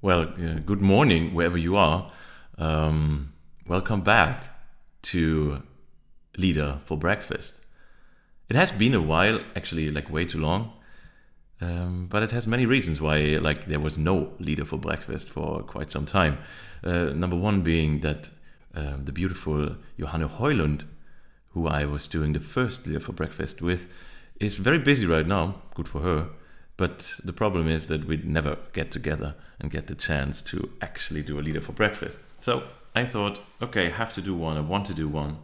Well, good morning, wherever you are. Welcome back to Leader for Breakfast. It has been a while, actually, like way too long, but it has many reasons why, like, there was no Leader for Breakfast for quite some time. Number one being that the beautiful Johanne Heulund, who I was doing the first Leader for Breakfast with, is very busy right now. Good for her. But the problem is that we never get together and get the chance to actually do a leader for breakfast. So I thought, okay, I have to do one. I want to do one.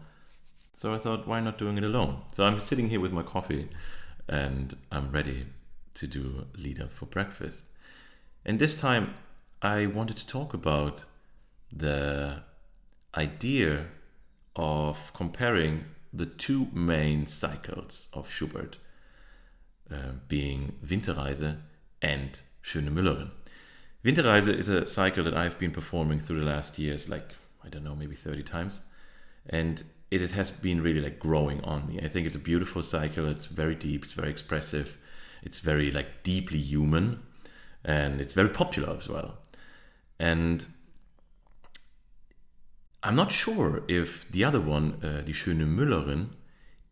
So I thought, why not doing it alone? So I'm sitting here with my coffee and I'm ready to do a leader for breakfast. And this time I wanted to talk about the idea of comparing the two main cycles of Schubert, being Winterreise and Schöne Müllerin. Winterreise is a cycle that I've been performing through the last years, like, I don't know, maybe 30 times. And it has been really like growing on me. I think it's a beautiful cycle. It's very deep, it's very expressive, it's very like deeply human, and it's very popular as well. And I'm not sure if the other one, Die schöne Müllerin,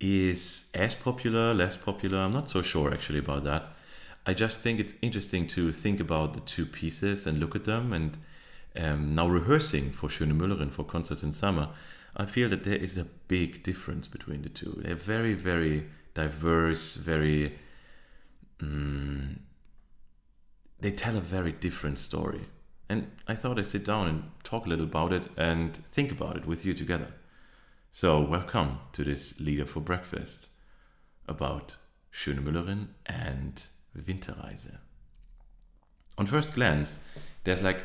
is as popular, less popular. I'm not so sure actually about that. I just think it's interesting to think about the two pieces and look at them. And now rehearsing for Schöne Müllerin for concerts in summer, I feel that there is a big difference between the two. They're very, very diverse, very. They tell a very different story. And I thought I'd sit down and talk a little about it and think about it with you together. So, welcome to this Leader for Breakfast about Schöne Müllerin and Winterreise. On first glance, there's like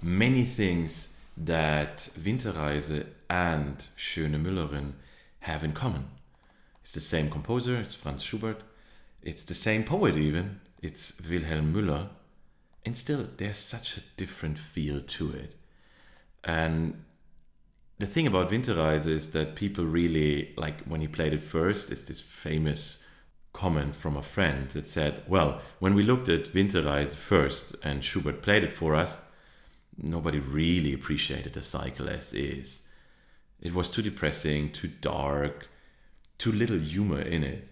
many things that Winterreise and Schöne Müllerin have in common. It's the same composer, it's Franz Schubert. It's the same poet even, it's Wilhelm Müller. And still, there's such a different feel to it. And the thing about Winterreise is that people really, like when he played it first, it's this famous comment from a friend that said, well, when we looked at Winterreise first and Schubert played it for us, nobody really appreciated the cycle as is. It was too depressing, too dark, too little humor in it.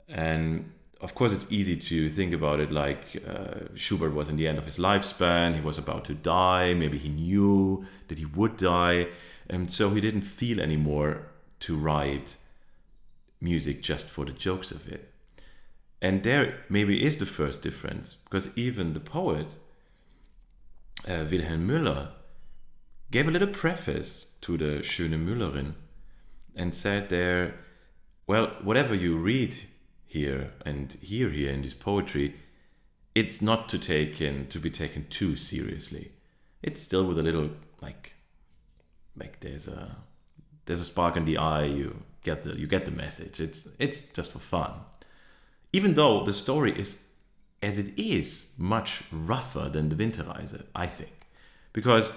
And of course, it's easy to think about it like Schubert was in the end of his lifespan, he was about to die, maybe he knew that he would die, and so he didn't feel anymore to write music just for the jokes of it. And there maybe is the first difference, because even the poet, Wilhelm Müller, gave a little preface to the Schöne Müllerin and said there, well, whatever you read here and hear here in this poetry, it's not to be taken too seriously. It's still with a little like there's a spark in the eye. You get the message. It's just for fun. Even though the story is, as it is, much rougher than the Winterreise, I think, because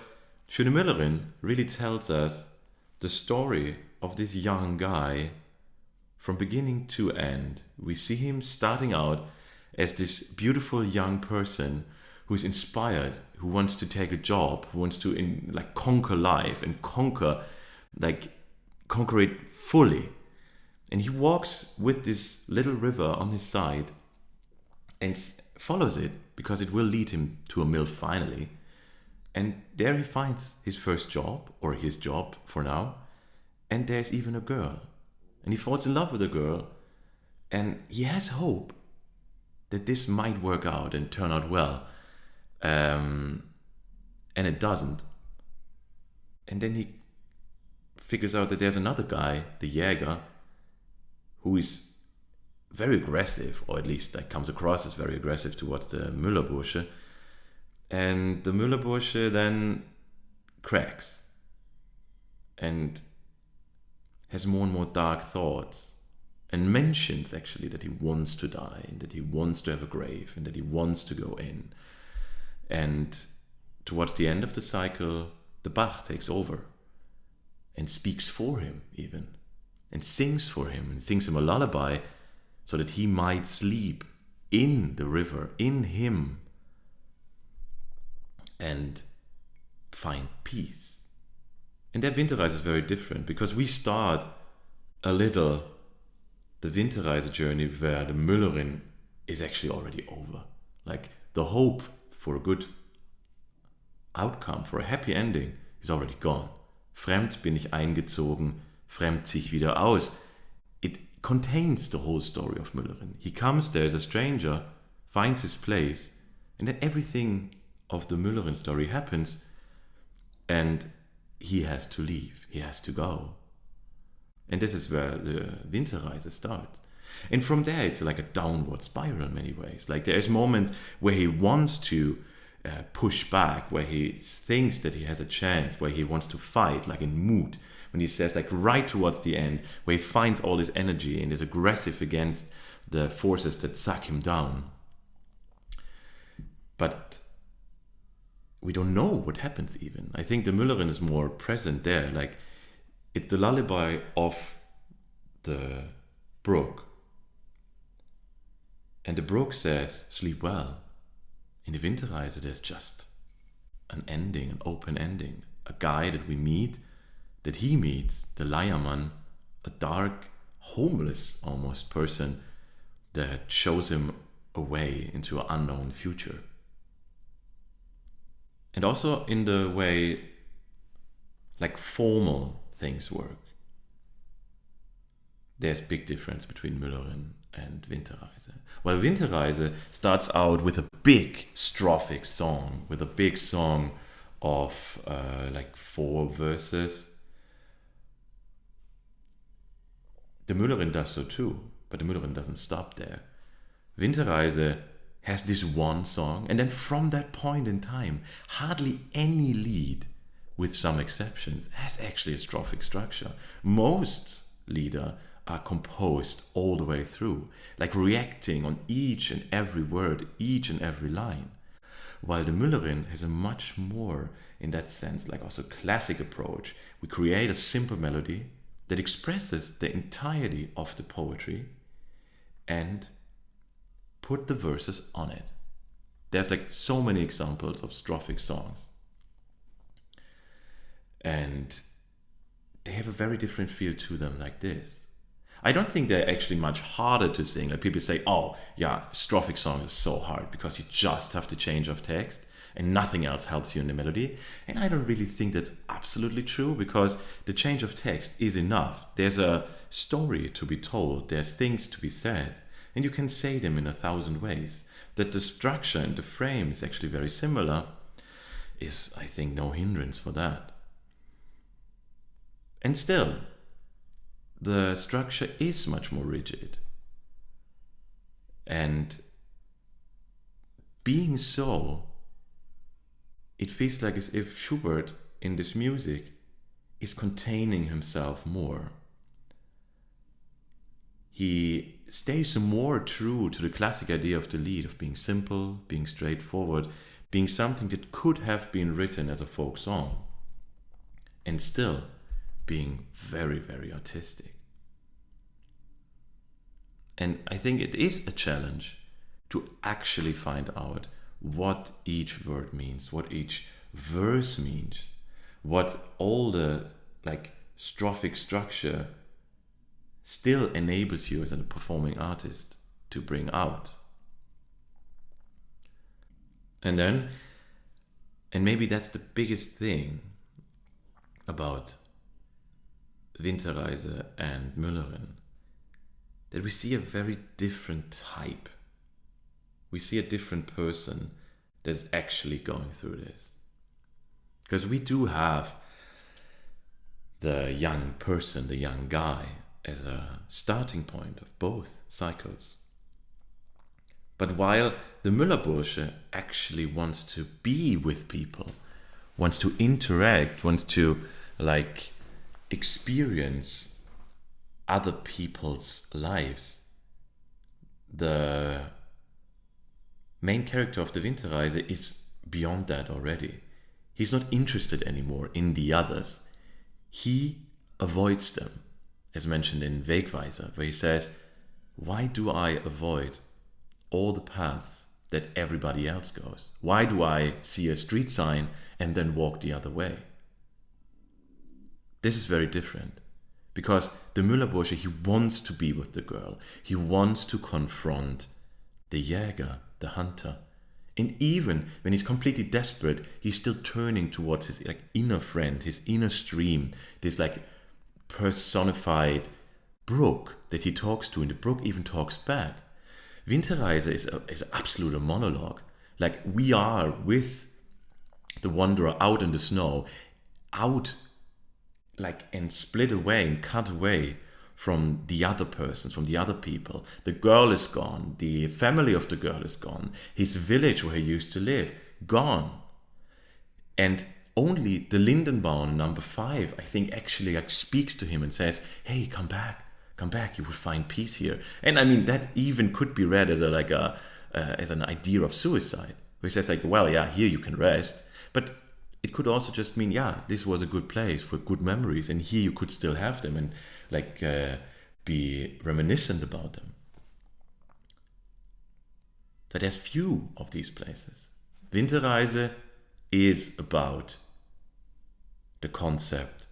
Schöne Müllerin really tells us the story of this young guy. From beginning to end, we see him starting out as this beautiful young person who's inspired, who wants to take a job, who wants to conquer life and conquer it fully. And he walks with this little river on his side and follows it because it will lead him to a mill finally. And there he finds his first job, or his job for now, and there's even a girl. And he falls in love with a girl, and he has hope that this might work out and turn out well. And it doesn't. And then he figures out that there's another guy, the Jäger, who is very aggressive, or at least that comes across as very aggressive towards the Müllerbursche. And the Müllerbursche then cracks and has more and more dark thoughts, and mentions actually that he wants to die and that he wants to have a grave and that he wants to go in. And towards the end of the cycle, the Bach takes over and speaks for him even, and sings for him and sings him a lullaby so that he might sleep in the river, in him. and find peace. And der Winterreise is very different because we start a little the Winterreise journey where the Müllerin is actually already over. Like the hope for a good outcome, for a happy ending is already gone. Fremd bin ich eingezogen, fremd zieh ich wieder aus. It contains the whole story of Müllerin. He comes there as a stranger, finds his place, and then everything of the Müllerin story happens, and he has to leave, he has to go. And this is where the Winterreise starts. And from there, it's like a downward spiral in many ways. Like there's moments where he wants to push back, where he thinks that he has a chance, where he wants to fight, like in Mood, when he says like right towards the end, where he finds all his energy and is aggressive against the forces that suck him down. But we don't know what happens even. I think the Müllerin is more present there. Like it's the lullaby of the brook. And the brook says, sleep well. In the Winterreise, there's just an ending, an open ending. A guy that we meet, that he meets, the Leiermann, a dark, homeless almost person that shows him a way into an unknown future. And also in the way like formal things work. There's big difference between Müllerin and Winterreise. Well, Winterreise starts out with a big strophic song, with a big song of like 4 verses. The Müllerin does so too, but the Müllerin doesn't stop there. Winterreise has this one song, and then from that point in time, hardly any lied, with some exceptions, has actually a strophic structure. Most lieder are composed all the way through, like reacting on each and every word, each and every line. While the Müllerin has a much more, in that sense, like also classic approach. We create a simple melody that expresses the entirety of the poetry and put the verses on it. There's like so many examples of strophic songs. And they have a very different feel to them like this. I don't think they're actually much harder to sing. Like people say, oh yeah, strophic song is so hard because you just have to change of text and nothing else helps you in the melody. And I don't really think that's absolutely true because the change of text is enough. There's a story to be told, there's things to be said, and you can say them in 1,000 ways. That the structure and the frame is actually very similar is, I think, no hindrance for that. And still, the structure is much more rigid. And being so, it feels like as if Schubert in this music is containing himself more. He stays more true to the classic idea of the lied, of being simple, being straightforward, being something that could have been written as a folk song, and still being very, very artistic. And I think it is a challenge to actually find out what each word means, what each verse means, what all the like strophic structure still enables you as a performing artist to bring out. And then, and maybe that's the biggest thing about Winterreise and Müllerin, that we see a very different type. We see a different person that is actually going through this. Because we do have the young person, the young guy, as a starting point of both cycles. But while the Müllerbursche actually wants to be with people, wants to interact, wants to like experience other people's lives, the main character of the Winterreise is beyond that already. He's not interested anymore in the others. He avoids them, as mentioned in Wegweiser, where he says, why do I avoid all the paths that everybody else goes? Why do I see a street sign and then walk the other way? This is very different. Because the Müllerbursche, he wants to be with the girl. He wants to confront the Jäger, the hunter. And even when he's completely desperate, he's still turning towards his inner friend, his inner stream, this personified brook that he talks to, and the brook even talks back. Winterreise is absolute a monologue. We are with the wanderer out in the snow, out and split away and cut away from the other persons, from the other people. The girl is gone, the family of the girl is gone, his village where he used to live, gone. And only the Lindenbaum number 5, I think, actually speaks to him and says, hey, come back, you will find peace here. And I mean, that even could be read as as an idea of suicide, where he says well, yeah, here you can rest, but it could also just mean, yeah, this was a good place for good memories, and here you could still have them and be reminiscent about them. So there's few of these places. Winterreise is about the concept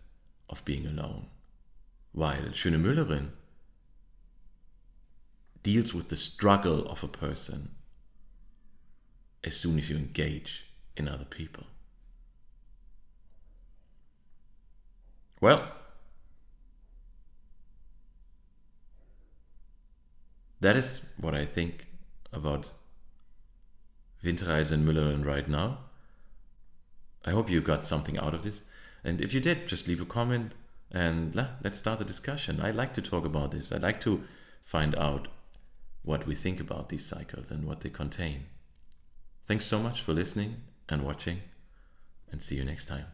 of being alone, while schöne Müllerin deals with the struggle of a person as soon as you engage in other people. Well, that is what I think about Winterreise and Müllerin right now. I hope you got something out of this. And if you did, just leave a comment and let's start a discussion. I like to talk about this. I like to find out what we think about these cycles and what they contain. Thanks so much for listening and watching, and see you next time.